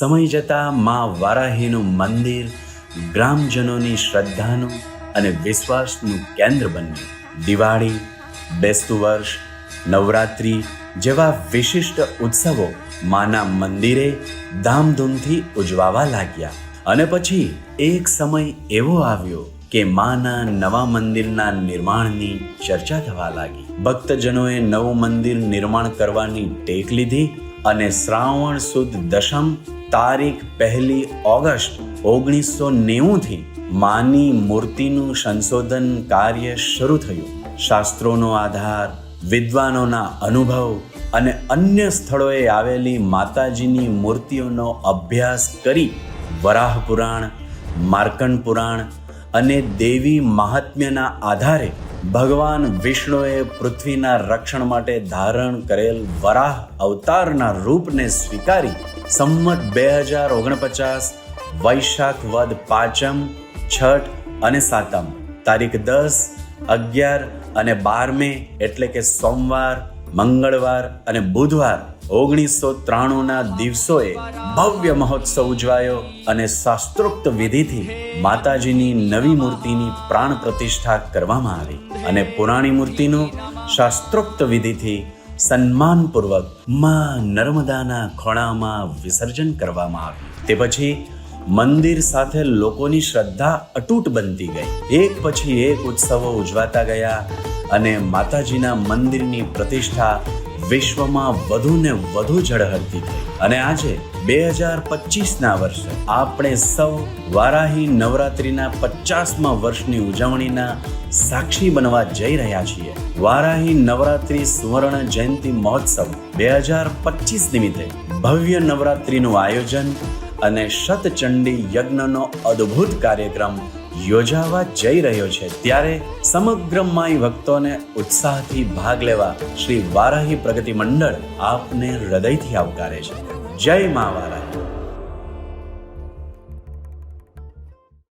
સમય જતાં મા વારાહીનું મંદિર ગ્રામજનોની શ્રદ્ધાનું અને વિશ્વાસનું કેન્દ્ર બન્યું. દિવાળી, બેસતું વર્ષ, નવરાત્રિ જેવા વિશિષ્ટ ઉત્સવો માના મંદિરે ધામધૂમથી ઉજવાવા લાગ્યા. અને પછી એક સમય એવો આવ્યો કે માના નવા મંદિરના નિર્માણની ચર્ચા થવા લાગી. ભક્તજનોએ નવું મંદિર નિર્માણ કરવાની ટેક લીધી અને શ્રાવણ સુદ દશમ તારીખ 1 ઓગસ્ટ 1990 માની મૂર્તિનું સંશોધન કાર્ય શરૂ થયું. શાસ્ત્રોનો આધાર, વિદ્વાનોના અનુભવ અને અન્ય સ્થળોએ આવેલી માતાજીની મૂર્તિઓનો અભ્યાસ કરી વરાહ પુરાણ, માર્કંડ પુરાણ અને દેવી મહાત્મ્યના આધારે ભગવાન વિષ્ણુએ પૃથ્વીના રક્ષણ માટે ધારણ કરેલ વરાહ અવતારના રૂપને સ્વીકારી સંમત 2049 વૈશાખ વદ પાંચમ, છઠ અને સાતમ તારીખ 10, 11 અને 12 મે એટલે કે સોમવાર, મંગળવાર અને બુધવાર 1993ના દિવસોએ ભવ્ય મહોત્સવ ઉજવાયો અને શાસ્ત્રોક્ત વિધિથી માતાજીની નવી મૂર્તિની પ્રાણ પ્રતિષ્ઠા કરવામાં આવી અને પુરાણી મૂર્તિનું શાસ્ત્રોક્ત વિધિથી સન્માનપૂર્વક માં નર્મદાના ખોળામાં વિસર્જન કરવામાં આવ્યું. તે પછી મંદિર સાથે લોકોની શ્રદ્ધા અતૂટ બનતી ગઈ. એક પછી એક ઉત્સવો ઉજવાતા ગયા અને માતાજીના મંદિરની પ્રતિષ્ઠા વિશ્વમાં વધુ ને વધુ ઝળહળતી થઈ. અને આજે 2025ના વર્ષે આપણે સૌ વારાહી નવરાત્રિના 50મા વર્ષની ઉજવણીના સાક્ષી બનવા જઈ રહ્યા છીએ. વારાહી નવરાત્રિ સુવર્ણ જયંતિ મહોત્સવ 2025 નિમિત્તે ભવ્ય નવરાત્રિનું આયોજન અને શતચંડી યજ્ઞનો અદ્ભુત કાર્યક્રમ યોજાવા જઈ રહ્યો છે. ત્યારે સમગ્ર માઈ ભક્તોને ઉત્સાહથી ભાગ લેવા શ્રી વારાહી પ્રગતિ મંડળ આપને હૃદયથી આવકારે છે. જય મા વારાહી.